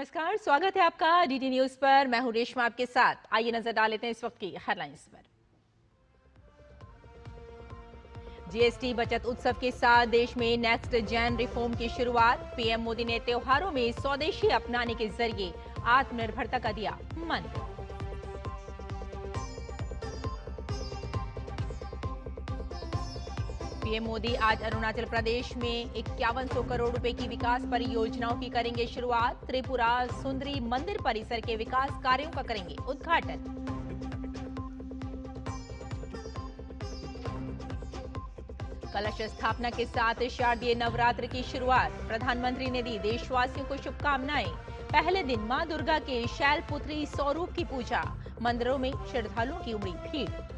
नमस्कार, स्वागत है आपका डीडी न्यूज पर। मैं हूं रेशमा आपके साथ। आइए नजर डाल लेते हैं इस वक्त की हेडलाइंस पर। जीएसटी बचत उत्सव के साथ देश में नेक्स्ट जेन रिफॉर्म की शुरुआत। पीएम मोदी ने त्योहारों में स्वदेशी अपनाने के जरिए आत्मनिर्भरता का दिया मंत्र। पीएम मोदी आज अरुणाचल प्रदेश में 5100 करोड़ रुपए की विकास परियोजनाओं की करेंगे शुरुआत। त्रिपुरा सुंदरी मंदिर परिसर के विकास कार्यों का करेंगे उद्घाटन। कलश स्थापना के साथ शारदीय नवरात्र की शुरुआत। प्रधानमंत्री ने दी देशवासियों को शुभकामनाएं। पहले दिन मां दुर्गा के शैलपुत्री स्वरूप की पूजा। मंदिरों में श्रद्धालुओं की उमड़ी भीड़।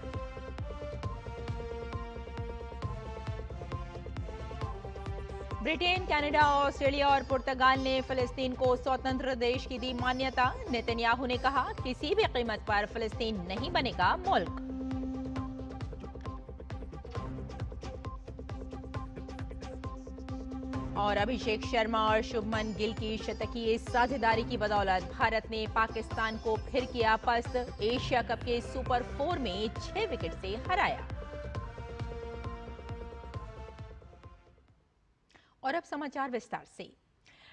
ब्रिटेन, कनाडा, ऑस्ट्रेलिया और पुर्तगाल ने फिलिस्तीन को स्वतंत्र देश की दी मान्यता। नेतन्याहू ने कहा, किसी भी कीमत पर फिलिस्तीन नहीं बनेगा मुल्क। और अभिषेक शर्मा और शुभमन गिल की शतकीय साझेदारी की बदौलत भारत ने पाकिस्तान को फिर किया पस्त। एशिया कप के सुपर 4 में 6 विकेट से हराया। और अब समाचार विस्तार से।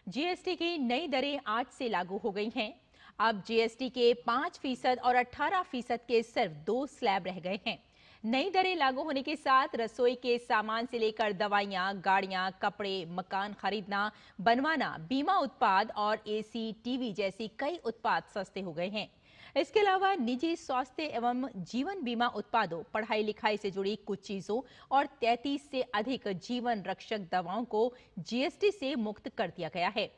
जीएसटी की नई दरें आज से लागू हो गई हैं। अब जीएसटी के 5% और 18% के सिर्फ 2 स्लैब रह गए हैं। नई दरें लागू होने के साथ रसोई के सामान से लेकर दवाइयां, गाड़ियां, कपड़े, मकान खरीदना, बनवाना, बीमा उत्पाद और एसी, टीवी जैसी कई उत्पाद सस्ते हो गए हैं। इसके अलावा निजी स्वास्थ्य एवं जीवन बीमा उत्पादों, पढ़ाई लिखाई से जुड़ी कुछ चीजों और 33 से अधिक जीवन रक्षक दवाओं को जीएसटी से मुक्त कर दिया गया है।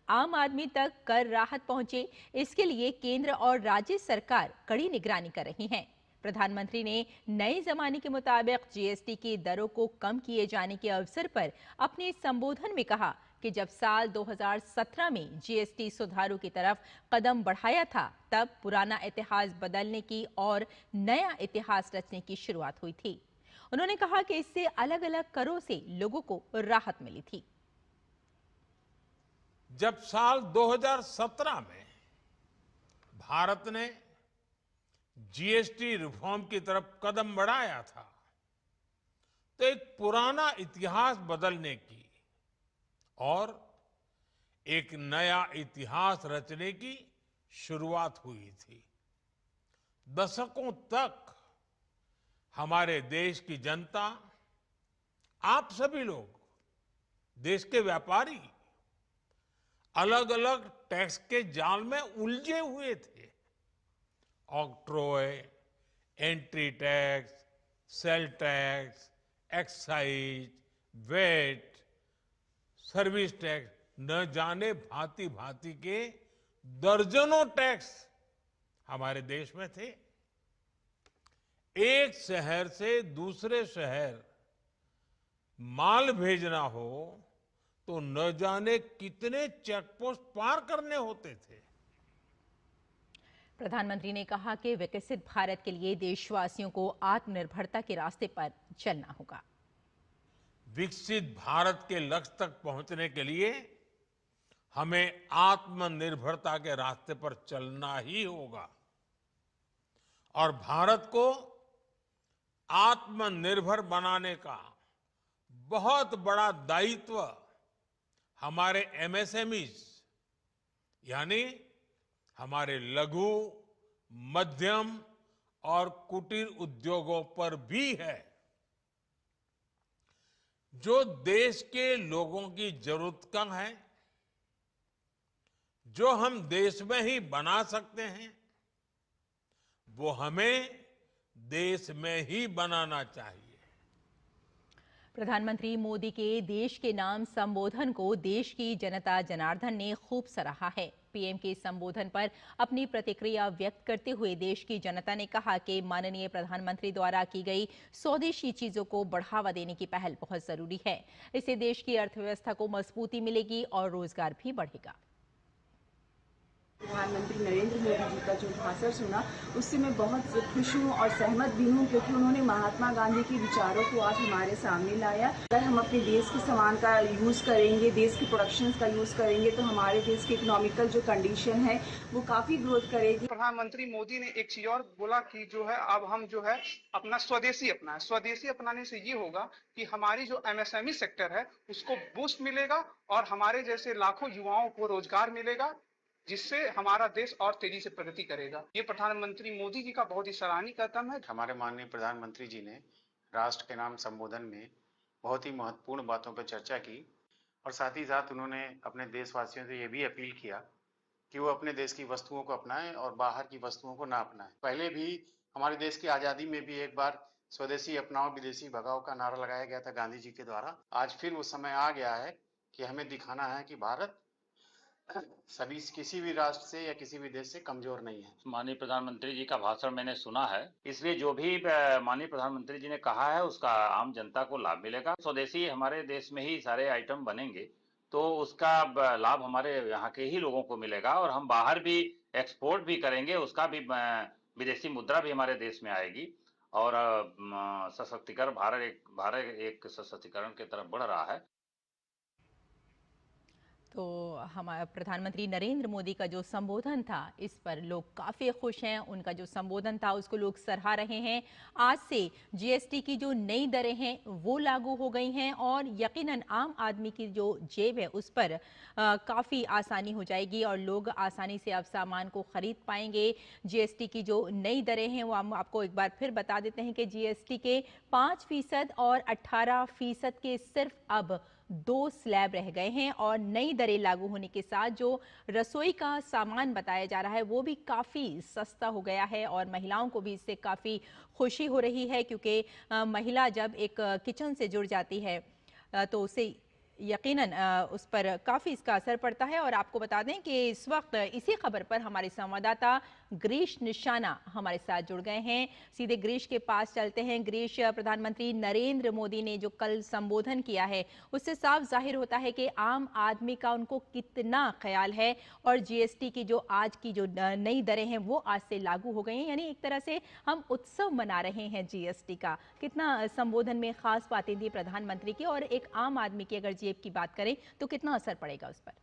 आम आदमी तक कर राहत पहुंचे, इसके लिए केंद्र और राज्य सरकार कड़ी निगरानी कर रही हैं। प्रधानमंत्री ने नए जमाने के मुताबिक जीएसटी की दरों को कम किए जाने के अवसर पर अपने संबोधन में कहा कि जब साल 2017 में जीएसटी सुधारों की तरफ कदम बढ़ाया था, तब पुराना इतिहास बदलने की और नया इतिहास रचने की शुरुआत हुई थी। उन्होंने कहा कि इससे अलग अलग करों से लोगों को राहत मिली थी। जब साल 2017 में भारत ने जीएसटी रिफॉर्म की तरफ कदम बढ़ाया था, तो एक पुराना इतिहास बदलने की और एक नया इतिहास रचने की शुरुआत हुई थी। दशकों तक हमारे देश की जनता, आप सभी लोग, देश के व्यापारी अलग अलग टैक्स के जाल में उलझे हुए थे। Octroi, entry tax, sale tax, excise, VAT, service tax, न जाने भांति भांति के दर्जनों टैक्स हमारे देश में थे। एक शहर से दूसरे शहर माल भेजना हो तो न जाने कितने चेकपोस्ट पार करने होते थे। प्रधानमंत्री ने कहा कि विकसित भारत के लिए देशवासियों को आत्मनिर्भरता के रास्ते पर चलना होगा। विकसित भारत के लक्ष्य तक पहुंचने के लिए हमें आत्मनिर्भरता के रास्ते पर चलना ही होगा और भारत को आत्मनिर्भर बनाने का बहुत बड़ा दायित्व हमारे एमएसएमईज यानी हमारे लघु, मध्यम और कुटीर उद्योगों पर भी है, जो देश के लोगों की जरूरत का है, जो हम देश में ही बना सकते हैं, वो हमें देश में ही बनाना चाहिए। प्रधानमंत्री मोदी के देश के नाम संबोधन को देश की जनता जनार्दन ने खूब सराहा है। पीएम के संबोधन पर अपनी प्रतिक्रिया व्यक्त करते हुए देश की जनता ने कहा कि माननीय प्रधानमंत्री द्वारा की गई स्वदेशी चीजों को बढ़ावा देने की पहल बहुत जरूरी है। इससे देश की अर्थव्यवस्था को मजबूती मिलेगी और रोजगार भी बढ़ेगा। प्रधानमंत्री नरेंद्र मोदी जी का जो भाषण सुना उससे मैं बहुत खुश हूँ और सहमत भी हूँ, क्योंकि उन्होंने महात्मा गांधी के विचारों को आज हमारे सामने लाया। अगर हम अपने देश के सामान का यूज़ करेंगे, देश के प्रोडक्शन का यूज़ करेंगे, तो हमारे देश की इकोनॉमिकल जो कंडीशन है वो काफ़ी ग्रोथ करेगी। प्रधानमंत्री मोदी ने एक चीज और बोला कि जो है अब हम जो है अपना स्वदेशी अपनाएं। स्वदेशी अपनाने से ये होगा कि हमारी जो एमएसएमई सेक्टर है उसको बूस्ट मिलेगा और हमारे जैसे लाखों युवाओं को रोजगार मिलेगा, जिससे हमारा देश और तेजी से प्रगति करेगा। ये प्रधानमंत्री मोदी जी का बहुत ही सराहनीय कदम है। हमारे माननीय प्रधानमंत्री जी ने राष्ट्र के नाम संबोधन में बहुत ही महत्वपूर्ण बातों पर चर्चा की और साथ ही साथ उन्होंने अपने देशवासियों से ये भी अपील किया कि वो अपने देश की वस्तुओं को अपनाएं और बाहर की वस्तुओं को ना अपनाएं। पहले भी हमारे देश की आज़ादी में भी एक बार स्वदेशी अपनाओ विदेशी भगाओ का नारा लगाया गया था गांधी जी के द्वारा। आज फिर वो समय आ गया है कि हमें दिखाना है कि भारत सभी किसी भी राष्ट्र से या किसी भी देश से कमजोर नहीं है। माननीय प्रधानमंत्री जी का भाषण मैंने सुना है, इसलिए जो भी माननीय प्रधानमंत्री जी ने कहा है उसका आम जनता को लाभ मिलेगा। स्वदेशी हमारे देश में ही सारे आइटम बनेंगे तो उसका लाभ हमारे यहाँ के ही लोगों को मिलेगा और हम बाहर भी एक्सपोर्ट भी करेंगे, उसका भी विदेशी मुद्रा भी हमारे देश में आएगी और सशक्तिकरण भारत एक सशक्तिकरण की तरफ बढ़ रहा है। तो हमारा प्रधानमंत्री नरेंद्र मोदी का जो संबोधन था इस पर लोग काफ़ी खुश हैं। उनका जो संबोधन था उसको लोग सराह रहे हैं। आज से जीएसटी की जो नई दरें हैं वो लागू हो गई हैं और यकीनन आम आदमी की जो जेब है उस पर काफ़ी आसानी हो जाएगी और लोग आसानी से अब सामान को खरीद पाएंगे। जीएसटी की जो नई दरें हैं वो हम आपको एक बार फिर बता देते हैं कि जीएसटी के 5% और 18% के सिर्फ अब 2 स्लैब रह गए हैं और नई दरें लागू होने के साथ जो रसोई का सामान बताया जा रहा है वो भी काफ़ी सस्ता हो गया है और महिलाओं को भी इससे काफ़ी खुशी हो रही है, क्योंकि महिला जब एक किचन से जुड़ जाती है तो उसे यकीनन उस पर काफ़ी इसका असर पड़ता है। और आपको बता दें कि इस वक्त इसी खबर पर हमारे संवाददाता गिरीश निशाना हमारे साथ जुड़ गए हैं। सीधे गिरीश के पास चलते हैं। गिरीश, प्रधानमंत्री नरेंद्र मोदी ने जो कल संबोधन किया है उससे साफ जाहिर होता है कि आम आदमी का उनको कितना ख्याल है और जीएसटी की जो आज की जो नई दरें हैं वो आज से लागू हो गई हैं, यानी एक तरह से हम उत्सव मना रहे हैं जीएसटी का। कितना संबोधन में खास बातें थी प्रधानमंत्री की और एक आम आदमी की अगर जेब की बात करें तो कितना असर पड़ेगा उस पर?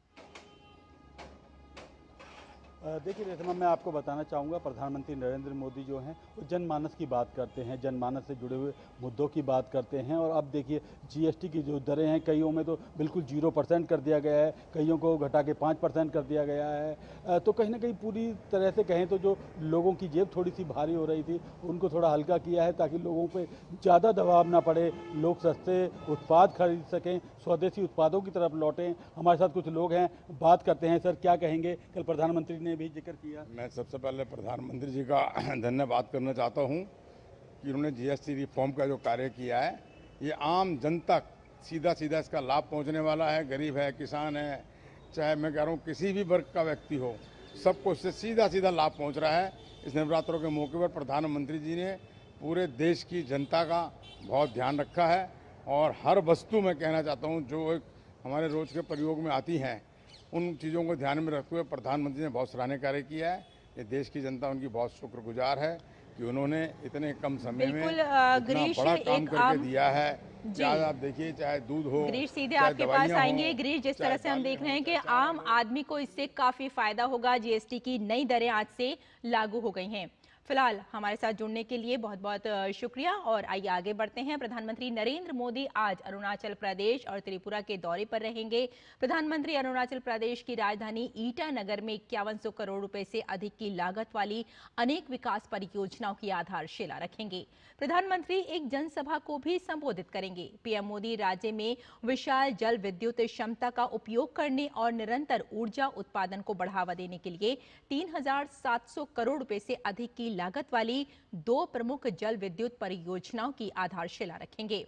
देखिए रेशमा, मैं आपको बताना चाहूँगा प्रधानमंत्री नरेंद्र मोदी जो हैं वो जनमानस की बात करते हैं, जनमानस से जुड़े हुए मुद्दों की बात करते हैं। और अब देखिए जीएसटी की जो दरें हैं कईयों में तो बिल्कुल 0% कर दिया गया है, कईयों को घटा के 5% कर दिया गया है। तो कहीं ना कहीं पूरी तरह से कहें तो जो लोगों की जेब थोड़ी सी भारी हो रही थी उनको थोड़ा हल्का किया है ताकि लोगों पर ज़्यादा दबाव ना पड़े, लोग सस्ते उत्पाद खरीद सकें, स्वदेशी उत्पादों की तरफ लौटें। हमारे साथ कुछ लोग हैं, बात करते हैं। सर, क्या कहेंगे? कल प्रधानमंत्री ने भी जिक्र किया। मैं सबसे पहले प्रधानमंत्री जी का धन्यवाद करना चाहता हूं कि उन्होंने जीएसटी रिफॉर्म का जो कार्य किया है ये आम जन तक सीधा सीधा इसका लाभ पहुंचने वाला है। गरीब है, किसान है, चाहे मैं कह रहा हूं किसी भी वर्ग का व्यक्ति हो, सबको इससे सीधा सीधा लाभ पहुंच रहा है। इस नवरात्रों के मौके पर प्रधानमंत्री जी ने पूरे देश की जनता का बहुत ध्यान रखा है और हर वस्तु में कहना चाहता हूँ जो एक हमारे रोज के प्रयोग में आती हैं उन चीज़ों को ध्यान में रखते हुए प्रधानमंत्री ने बहुत सराहनीय कार्य किया है। ये देश की जनता उनकी बहुत शुक्रगुजार है कि उन्होंने इतने कम समय में इतना बड़ा काम करके दिया है। आज आप देखिए, चाहे दूध हो, गिरीश सीधे आपके पास आएंगे। गिरीश, जिस तरह से हम देख रहे हैं कि आम आदमी को इससे काफी फायदा होगा, जीएसटी की नई दरें आज से लागू हो गई हैं। फिलहाल हमारे साथ जुड़ने के लिए बहुत बहुत शुक्रिया और आइए आगे बढ़ते हैं। प्रधानमंत्री नरेंद्र मोदी आज अरुणाचल प्रदेश और त्रिपुरा के दौरे पर रहेंगे। प्रधानमंत्री अरुणाचल प्रदेश की राजधानी ईटानगर में 5100 करोड़ रुपए से अधिक की लागत वाली अनेक विकास परियोजनाओं की आधारशिला रखेंगे। प्रधानमंत्री एक जनसभा को भी संबोधित करेंगे। पीएम मोदी राज्य में विशाल जल विद्युत क्षमता का उपयोग करने और निरंतर ऊर्जा उत्पादन को बढ़ावा देने के लिए 3700 करोड़ रुपए से अधिक की लागत वाली 2 प्रमुख जल विद्युत परियोजनाओं की आधारशिला रखेंगे।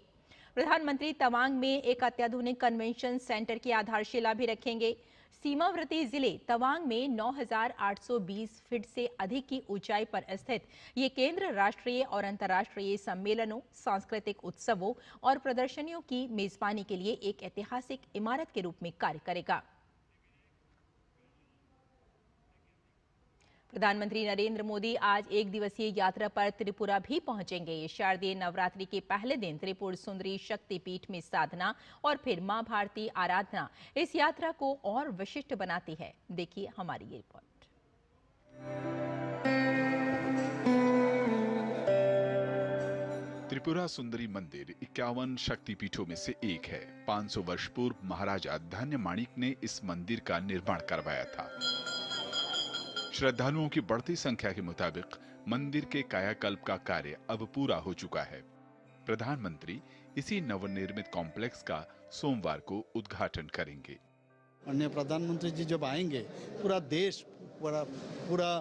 प्रधानमंत्री तवांग में एक अत्याधुनिक कन्वेंशन सेंटर की आधारशिला भी रखेंगे। सीमावर्ती जिले तवांग में 9820 फीट से अधिक की ऊंचाई पर स्थित ये केंद्र राष्ट्रीय और अंतर्राष्ट्रीय सम्मेलनों, सांस्कृतिक उत्सवों और प्रदर्शनियों की मेजबानी के लिए एक ऐतिहासिक इमारत के रूप में कार्य करेगा। प्रधानमंत्री नरेंद्र मोदी आज एक दिवसीय यात्रा पर त्रिपुरा भी पहुंचेंगे। शारदीय नवरात्रि के पहले दिन त्रिपुर सुंदरी शक्तिपीठ में साधना और फिर मां भारती आराधना इस यात्रा को और विशिष्ट बनाती है। देखिए हमारी ये रिपोर्ट। त्रिपुरा सुंदरी मंदिर 51 शक्तिपीठों में से एक है। 500 वर्ष पूर्व महाराजा धन्य माणिक ने इस मंदिर का निर्माण करवाया था। श्रद्धालुओं की बढ़ती संख्या के मुताबिक मंदिर के कायाकल्प का कार्य अब पूरा हो चुका है। प्रधानमंत्री इसी नवनिर्मित कॉम्प्लेक्स का सोमवार को उद्घाटन करेंगे। अन्य प्रधानमंत्री जी जब आएंगे पूरा देश पूरा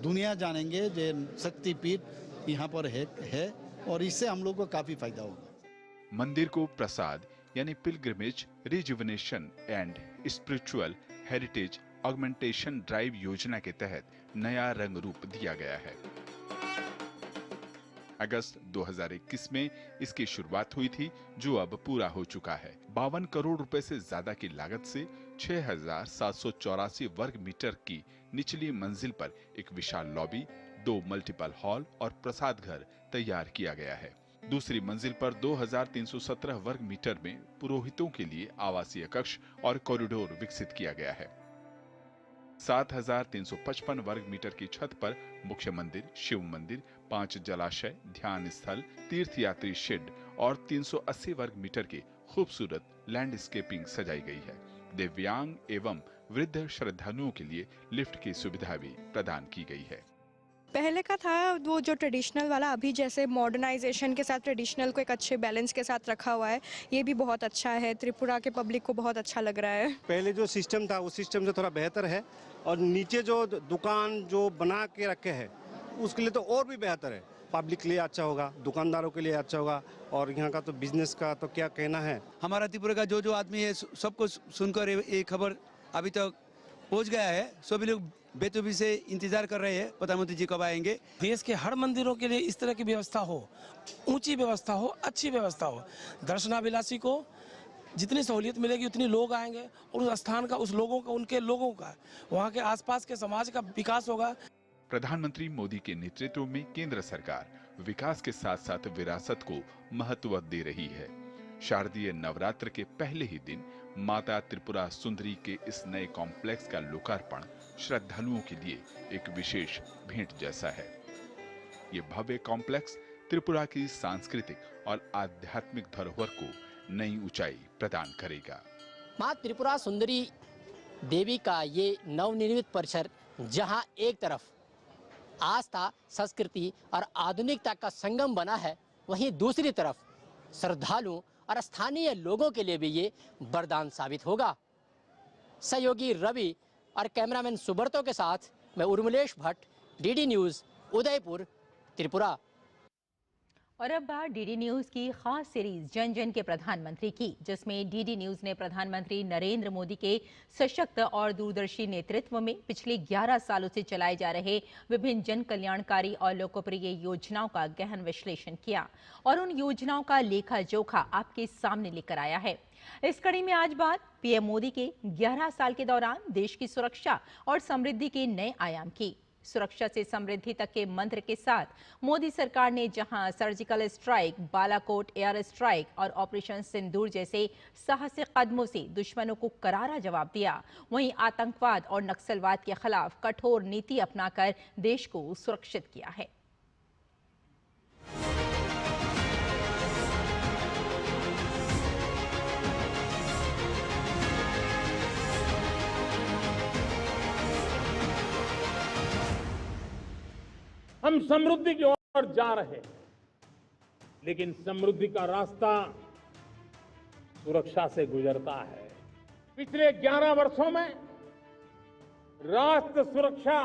दुनिया जानेंगे जो शक्तिपीठ यहाँ पर है और इससे हम लोग को काफी फायदा होगा। मंदिर को प्रसाद यानी pilgrimage rejuvenation and spiritual heritage augmentation drive योजना के तहत नया रंग रूप दिया गया है। अगस्त 2021 में इसकी शुरुआत हुई थी, जो अब पूरा हो चुका है। 52 करोड़ रुपए से ज्यादा की लागत से 6,784 वर्ग मीटर की निचली मंजिल पर एक विशाल लॉबी, 2 मल्टीपल हॉल और प्रसाद घर तैयार किया गया है। दूसरी मंजिल पर 2,317 वर्ग मीटर में पुरोहितों के लिए आवासीय कक्ष और कॉरिडोर विकसित किया गया है। 7,355 वर्ग मीटर की छत पर मुख्य मंदिर, शिव मंदिर, 5 जलाशय, ध्यान स्थल, तीर्थयात्री शेड और 380 वर्ग मीटर की खूबसूरत लैंडस्केपिंग सजाई गई है। दिव्यांग एवं वृद्ध श्रद्धालुओं के लिए लिफ्ट की सुविधा भी प्रदान की गई है। पहले का था वो जो ट्रेडिशनल वाला, अभी जैसे मॉडर्नाइजेशन के साथ ट्रेडिशनल को एक अच्छे बैलेंस के साथ रखा हुआ है, ये भी बहुत अच्छा है। त्रिपुरा के पब्लिक को बहुत अच्छा लग रहा है। पहले जो सिस्टम था उस सिस्टम से थोड़ा बेहतर है और नीचे जो दुकान जो बना के रखे हैं उसके लिए तो और भी बेहतर है। पब्लिक के लिए अच्छा होगा, दुकानदारों के लिए अच्छा होगा और यहाँ का तो बिजनेस का तो क्या कहना है। हमारा त्रिपुरा का जो आदमी है सबको सुनकर ये खबर अभी तक पहुँच गया है। सभी लोग बेतुबी से इंतजार कर रहे हैं प्रधानमंत्री जी कब आएंगे। देश के हर मंदिरों के लिए इस तरह की व्यवस्था हो, ऊंची व्यवस्था हो, अच्छी व्यवस्था हो। दर्शनाभिलाषी को जितनी सहूलियत मिलेगी उतनी लोग आएंगे और उस स्थान का, उस लोगों का, उनके लोगों का, वहाँ के आसपास के समाज का विकास होगा। प्रधानमंत्री मोदी के नेतृत्व में केंद्र सरकार विकास के साथ साथ विरासत को महत्व दे रही है। शारदीय नवरात्र के पहले ही दिन माता त्रिपुरा सुंदरी के इस नए कॉम्प्लेक्स का लोकार्पण श्रद्धालुओं के लिए एक विशेष भेंट जैसा है। ये भव्य कॉम्प्लेक्स त्रिपुरा की सांस्कृतिक और आध्यात्मिक धरोहर को नई ऊंचाई प्रदान करेगा। मां त्रिपुरा सुंदरी देवी का ये नवनिर्मित परिसर, जहां एक तरफ आस्था, संस्कृति और आधुनिकता का संगम बना है, वहीं दूसरी तरफ श्रद्धालुओं और स्थानीय लोगों के लिए भी ये वरदान साबित होगा। सहयोगी रवि और कैमरामैन सुब्रतो के साथ मैं उर्मिलेश भट्ट, डीडी न्यूज़, उदयपुर, त्रिपुरा। और अब बात डीडी न्यूज की खास सीरीज जन जन के प्रधानमंत्री की, जिसमें डीडी न्यूज ने प्रधानमंत्री नरेंद्र मोदी के सशक्त और दूरदर्शी नेतृत्व में पिछले 11 सालों से चलाए जा रहे विभिन्न जन कल्याणकारी और लोकप्रिय योजनाओं का गहन विश्लेषण किया और उन योजनाओं का लेखा जोखा आपके सामने लेकर आया है। इस कड़ी में आज बात पीएम मोदी के 11 साल के दौरान देश की सुरक्षा और समृद्धि के नए आयाम की। सुरक्षा से समृद्धि तक के मंत्र के साथ मोदी सरकार ने जहां surgical strike, Balakot air strike और ऑपरेशन सिंदूर जैसे साहसिक कदमों से दुश्मनों को करारा जवाब दिया, वहीं आतंकवाद और नक्सलवाद के खिलाफ कठोर नीति अपनाकर देश को सुरक्षित किया है। हम समृद्धि की ओर जा रहे हैं, लेकिन समृद्धि का रास्ता सुरक्षा से गुजरता है। पिछले 11 वर्षों में राष्ट्र सुरक्षा,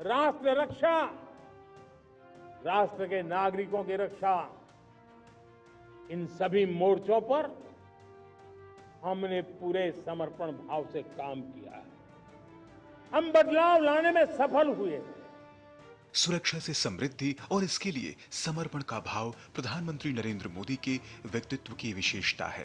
राष्ट्र रक्षा, राष्ट्र के नागरिकों की रक्षा, इन सभी मोर्चों पर हमने पूरे समर्पण भाव से काम किया है। हम बदलाव लाने में सफल हुए हैं। सुरक्षा से समृद्धि और इसके लिए समर्पण का भाव प्रधानमंत्री नरेंद्र मोदी के व्यक्तित्व की विशेषता है।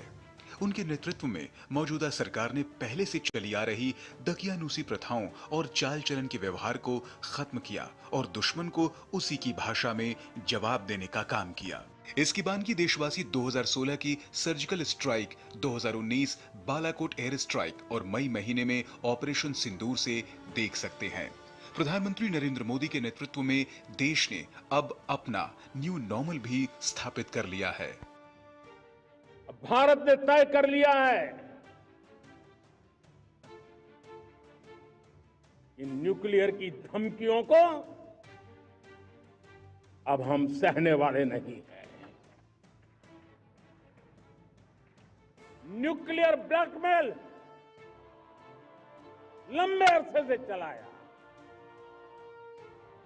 उनके नेतृत्व में मौजूदा सरकार ने पहले से चली आ रही दकियानूसी प्रथाओं और चाल चलन के व्यवहार को खत्म किया और दुश्मन को उसी की भाषा में जवाब देने का काम किया। इसकी बानगी देशवासी 2016 की surgical strike, 2019 Balakot air strike और मई महीने में ऑपरेशन सिंदूर से देख सकते हैं। प्रधानमंत्री नरेंद्र मोदी के नेतृत्व में देश ने अब अपना न्यू नॉर्मल भी स्थापित कर लिया है। भारत ने तय कर लिया है इन न्यूक्लियर की धमकियों को अब हम सहने वाले नहीं हैं। न्यूक्लियर ब्लैकमेल लंबे अरसे से चलाया,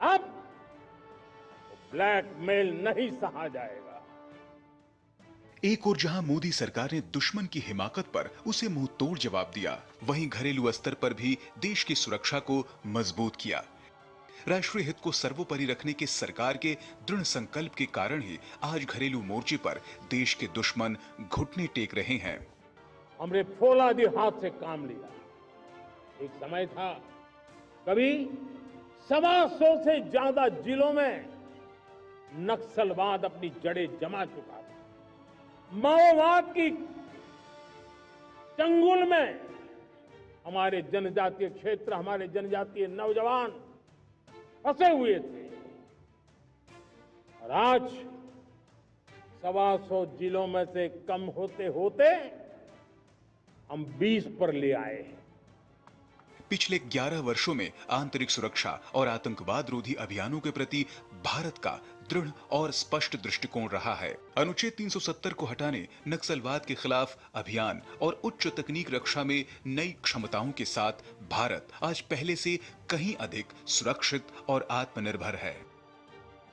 अब ब्लैकमेल नहीं सहा जाएगा। एक और जहां मोदी सरकार ने दुश्मन की हिमाकत पर उसे मुंह तोड़ जवाब दिया, वहीं घरेलू स्तर पर भी देश की सुरक्षा को मजबूत किया। राष्ट्रीय हित को सर्वोपरि रखने के सरकार के दृढ़ संकल्प के कारण ही आज घरेलू मोर्चे पर देश के दुश्मन घुटने टेक रहे हैं। हमने फौलादी हाथ से काम लिया। एक समय था कभी 125 से ज्यादा जिलों में नक्सलवाद अपनी जड़ें जमा चुका था। माओवाद की चंगुल में हमारे जनजातीय क्षेत्र, हमारे जनजातीय नौजवान फंसे हुए थे और आज 125 जिलों में से कम होते होते हम 20 पर ले आए हैं। पिछले 11 वर्षों में आंतरिक सुरक्षा और आतंकवाद रोधी अभियानों के प्रति भारत का दृढ़ और स्पष्ट दृष्टिकोण रहा है। अनुच्छेद 370 को हटाने, नक्सलवाद के खिलाफ अभियान और उच्च तकनीक रक्षा में नई क्षमताओं के साथ भारत आज पहले से कहीं अधिक सुरक्षित और आत्मनिर्भर है।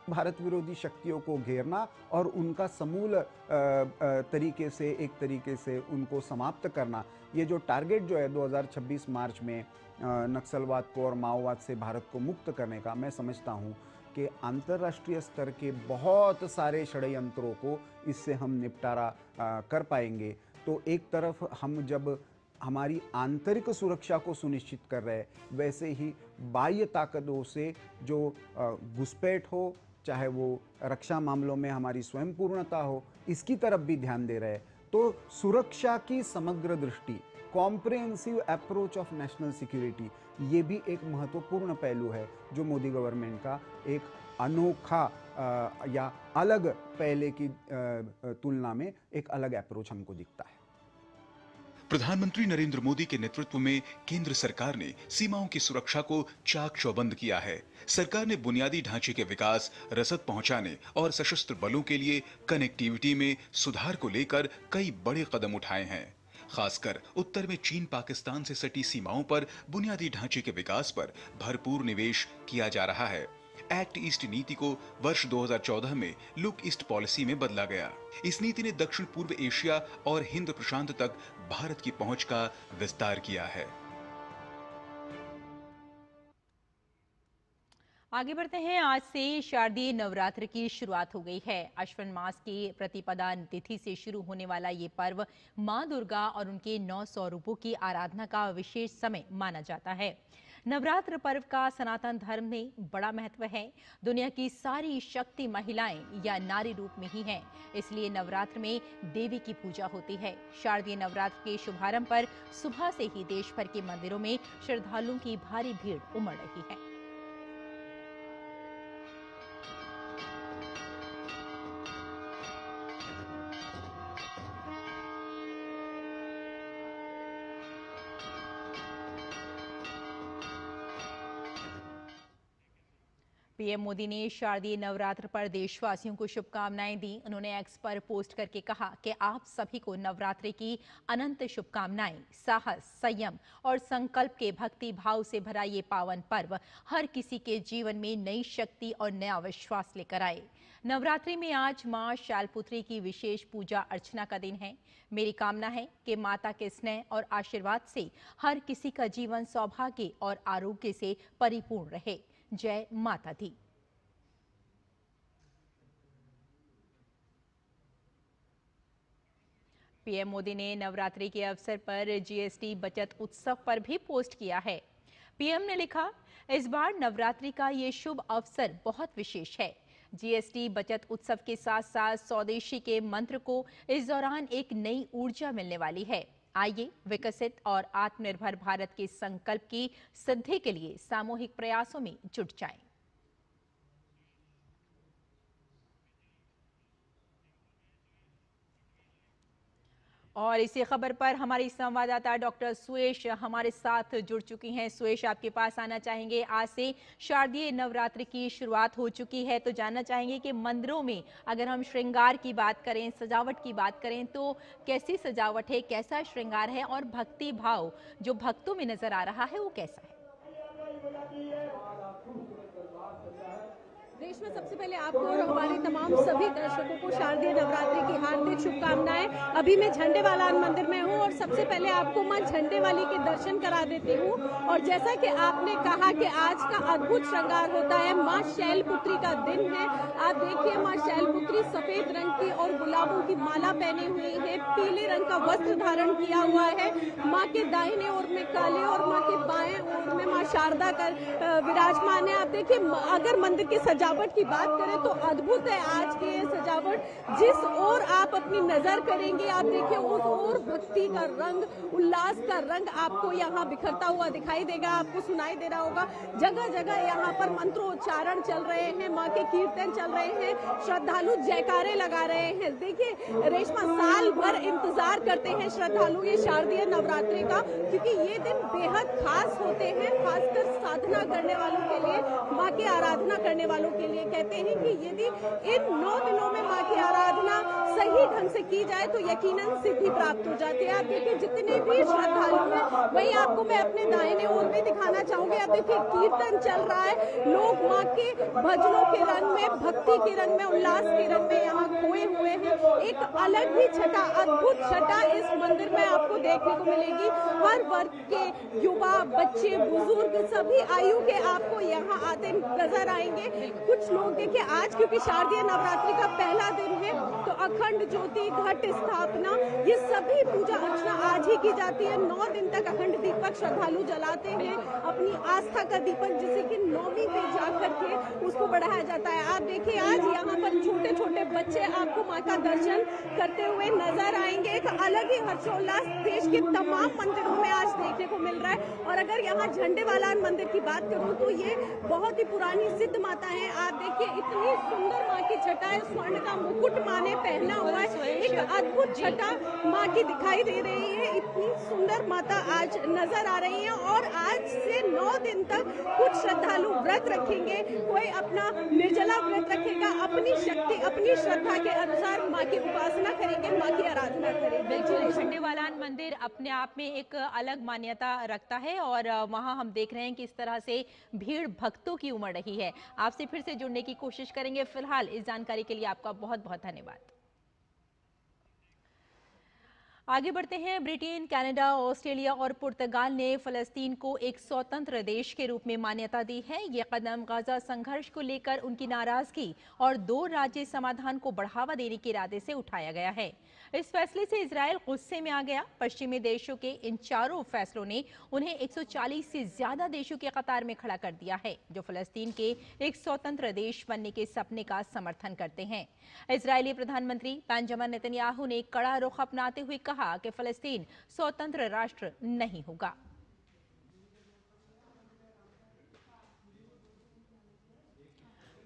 भारत विरोधी शक्तियों को घेरना और उनका समूल तरीके से उनको समाप्त करना, ये जो टारगेट जो है 2026 मार्च में नक्सलवाद को और माओवाद से भारत को मुक्त करने का, मैं समझता हूँ कि अंतर्राष्ट्रीय स्तर के बहुत सारे षड्यंत्रों को इससे हम निपटारा कर पाएंगे। तो एक तरफ हम जब हमारी आंतरिक सुरक्षा को सुनिश्चित कर रहे हैं, वैसे ही बाह्य ताकतों से जो घुसपैठ हो, चाहे वो रक्षा मामलों में हमारी स्वयं पूर्णता हो, इसकी तरफ भी ध्यान दे रहे हैं। तो सुरक्षा की समग्र दृष्टि, comprehensive approach of national security, ये भी एक महत्वपूर्ण पहलू है जो मोदी गवर्नमेंट का एक अनोखा या अलग, पहले की तुलना में एक अलग अप्रोच हमको दिखता है। प्रधानमंत्री नरेंद्र मोदी के नेतृत्व में केंद्र सरकार ने सीमाओं की सुरक्षा को चाक चौबंद किया है। सरकार ने बुनियादी ढांचे के विकास, रसद पहुंचाने और सशस्त्र बलों के लिए कनेक्टिविटी में सुधार को लेकर कई बड़े कदम उठाए हैं। खासकर उत्तर में चीन पाकिस्तान से सटी सीमाओं पर बुनियादी ढांचे के विकास पर भरपूर निवेश किया जा रहा है। एक्ट ईस्ट नीति को वर्ष 2014 में लुक ईस्ट पॉलिसी में बदला गया। इस नीति ने दक्षिण पूर्व एशिया और हिंद प्रशांत तक भारत की पहुंच का विस्तार किया है। आगे बढ़ते हैं। आज से शारदीय नवरात्र की शुरुआत हो गई है। अश्विन मास की प्रतिपदा तिथि से शुरू होने वाला ये पर्व मां दुर्गा और उनके 9 स्वरूपों की आराधना का विशेष समय माना जाता है। नवरात्र पर्व का सनातन धर्म में बड़ा महत्व है। दुनिया की सारी शक्ति महिलाएं या नारी रूप में ही हैं, इसलिए नवरात्र में देवी की पूजा होती है। शारदीय नवरात्र के शुभारंभ पर सुबह से ही देश भर के मंदिरों में श्रद्धालुओं की भारी भीड़ उमड़ रही है। पीएम मोदी ने शारदीय नवरात्र पर देशवासियों को शुभकामनाएं दी। उन्होंने एक्स पर पोस्ट करके कहा कि आप सभी को नवरात्रि की अनंत शुभकामनाएं। साहस, संयम और संकल्प के भक्ति भाव से भरा ये पावन पर्व हर किसी के जीवन में नई शक्ति और नया विश्वास लेकर आए। नवरात्रि में आज मां शैलपुत्री की विशेष पूजा अर्चना का दिन है। मेरी कामना है कि माता के स्नेह और आशीर्वाद से हर किसी का जीवन सौभाग्य और आरोग्य से परिपूर्ण रहे। जय माता दी। पीएम मोदी ने नवरात्रि के अवसर पर जीएसटी बचत उत्सव पर भी पोस्ट किया है। पीएम ने लिखा, इस बार नवरात्रि का ये शुभ अवसर बहुत विशेष है। जीएसटी बचत उत्सव के साथ साथ स्वदेशी के मंत्र को इस दौरान एक नई ऊर्जा मिलने वाली है। आइए विकसित और आत्मनिर्भर भारत के संकल्प की सिद्धि के लिए सामूहिक प्रयासों में जुट जाएं। और इसी खबर पर हमारी संवाददाता डॉक्टर सुयश हमारे साथ जुड़ चुकी हैं। सुयश, आपके पास आना चाहेंगे। आज से शारदीय नवरात्रि की शुरुआत हो चुकी है, तो जानना चाहेंगे कि मंदिरों में अगर हम श्रृंगार की बात करें, सजावट की बात करें, तो कैसी सजावट है, कैसा श्रृंगार है और भक्ति भाव जो भक्तों में नजर आ रहा है वो कैसा है? रेशमा, सबसे पहले आपको और हमारे तमाम सभी दर्शकों को शारदीय नवरात्रि की हार्दिक शुभकामनाएं। अभी मैं झंडेवालान मंदिर में हूं और सबसे पहले आपको मां झंडेवाली के दर्शन करा देती हूं। और जैसा कि आपने कहा कि आज का अद्भुत श्रृंगार होता है, मां शैलपुत्री का दिन है। आप देखिए, मां शैलपुत्री सफेद रंग की और गुलाबों की माला पहनी हुई है, पीले रंग का वस्त्र धारण किया हुआ है। माँ के दाहिने ओर में काले और माँ के बाएं ओर में माँ शारदा का विराजमान है। आप देखिए, अगर मंदिर की सजावट की बात करें तो अद्भुत है आज की ये सजावट। जिस ओर आप अपनी नजर करेंगे, आप देखिए उस ओर भक्ति का रंग, उल्लास का रंग आपको यहाँ बिखरता हुआ दिखाई देगा, आपको सुनाई दे रहा होगा। जगह जगह यहाँ पर मंत्रोच्चारण चल रहे हैं, माँ के कीर्तन चल रहे हैं, श्रद्धालु जयकारे लगा रहे हैं। देखिए रेशमा, साल भर इंतजार करते हैं श्रद्धालु ये शारदीय नवरात्रि का, क्योंकि ये दिन बेहद खास होते हैं, खासकर साधना करने वालों के लिए, माँ की आराधना करने वालों के लिए। कहते हैं कि यदि इन 9 दिनों में माँ की आराधना सही ढंग से की जाए तो यकीनन सिद्धि प्राप्त हो जाती है। आप देखिए, जितने भी श्रद्धालु हैं वही आपको मैं अपने दाहिने ओर में दिखाना चाहूंगी। आप देखिए, कीर्तन चल रहा है, लोग माँ के भजनों के रंग में, भक्ति के रंग में, उल्लास के रंग में यहाँ खोए हुए हैं। एक अलग ही छटा, अद्भुत छटा इस मंदिर में आपको देखने को मिलेगी। हर वर्ग के युवा, बच्चे, बुजुर्ग, सभी आयु के आपको यहाँ आते नजर आएंगे। कुछ लोग देखिए, आज क्योंकि शारदीय नवरात्रि का पहला दिन है तो अखंड ज्योति, घट स्थापना, ये सभी पूजा अर्चना आज ही की जाती है। 9 दिन तक अखंड दीपक श्रद्धालु जलाते हैं, अपनी आस्था का दीपक, जिसे कि 9वीं पे जाकर के उसको बढ़ाया जाता है। आप देखिए, आज यहाँ पर छोटे छोटे बच्चे आपको माँ का दर्शन करते हुए नजर आएंगे। एक अलग ही हर्षोल्लास देश के तमाम मंदिरों में आज देखने को मिल रहा है। और अगर यहाँ झंडेवालान मंदिर की बात करूँ तो ये बहुत ही पुरानी सिद्ध माता है। आप देखिए, इतनी सुंदर माँ की छटा है, स्वर्ण का मुकुट माँ ने पहना हुआ है, एक अद्भुत छटा माँ की दिखाई दे रही है। इतनी सुंदर माता आज नजर आ रही है। और आज से 9 दिन तक कुछ श्रद्धालु व्रत रखेंगे, कोई अपना निर्जला व्रत रखेगा, अपनी शक्ति, अपनी श्रद्धा के अनुसार माँ की उपासना करेंगे, माँ की आराधना करेंगे। बिल्कुल, झंडेवालान मंदिर अपने आप में एक अलग मान्यता रखता है और वहाँ हम देख रहे हैं कि इस तरह से भीड़ भक्तों की उमड़ रही है। आपसे फिर से जुड़ने की कोशिश करेंगे। फिलहाल इस जानकारी के लिए आपका बहुत बहुत धन्यवाद। आगे बढ़ते हैं। ब्रिटेन, कनाडा, ऑस्ट्रेलिया और पुर्तगाल ने फलस्तीन को एक स्वतंत्र देश के रूप में मान्यता दी है। ये कदम गाजा संघर्ष को लेकर उनकी नाराजगी और 2 राज्य समाधान को बढ़ावा देने के इरादे से उठाया गया है। इस फैसले से इजरायल गुस्से में आ गया। पश्चिमी देशों के इन चारों फैसलों ने उन्हें 140 से ज्यादा देशों के कतार में खड़ा कर दिया है, जो फलस्तीन के एक स्वतंत्र देश बनने के सपने का समर्थन करते हैं। इजरायली प्रधानमंत्री बेंजामिन नेतन्याहू ने कड़ा रुख अपनाते हुए कहा कि फलस्तीन स्वतंत्र राष्ट्र नहीं होगा।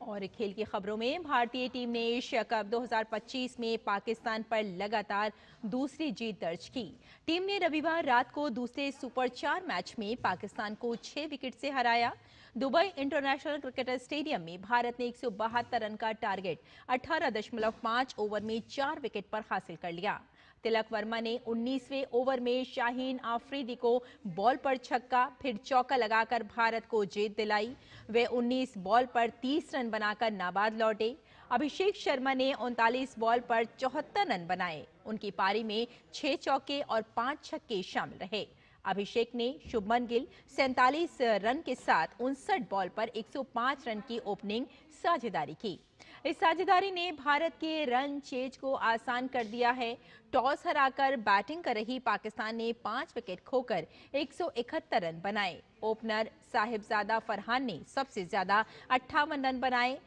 और खेल की खबरों में, भारतीय टीम ने एशिया कप 2025 में पाकिस्तान पर लगातार दूसरी जीत दर्ज की। टीम ने रविवार रात को दूसरे सुपर 4 मैच में पाकिस्तान को 6 विकेट से हराया। दुबई इंटरनेशनल क्रिकेट स्टेडियम में भारत ने 172 रन का टारगेट 18.5 ओवर में 4 विकेट पर हासिल कर लिया। तिलक वर्मा ने 19वें ओवर में शाहीन आफरीदी को बॉल पर छक्का फिर चौका लगाकर भारत को जीत दिलाई। वे 19 बॉल पर 30 रन बनाकर नाबाद लौटे। अभिषेक शर्मा ने 39 बॉल पर 74 रन बनाए। उनकी पारी में 6 चौके और 5 छक्के शामिल रहे। अभिषेक ने शुभमन गिल 47 रन के साथ 59 बॉल पर 105 रन की ओपनिंग साझेदारी की। इस साझेदारी ने भारत के रन चेज को आसान कर दिया है। टॉस हराकर बैटिंग कर रही पाकिस्तान ने 5 विकेट खोकर 171 रन बनाए। ओपनर साहिबजादा फरहान ने सबसे ज्यादा 58 रन बनाए।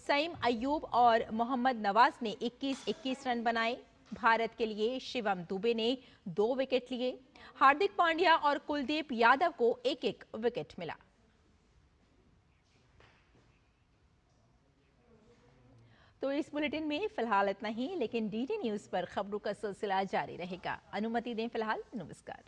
सईम अयूब और मोहम्मद नवाज ने 21-21 रन बनाए। भारत के लिए शिवम दुबे ने 2 विकेट लिए। हार्दिक पांड्या और कुलदीप यादव को 1-1 विकेट मिला। तो इस बुलेटिन में फिलहाल इतना ही, लेकिन डीडी न्यूज पर खबरों का सिलसिला जारी रहेगा। अनुमति दें फिलहाल, नमस्कार।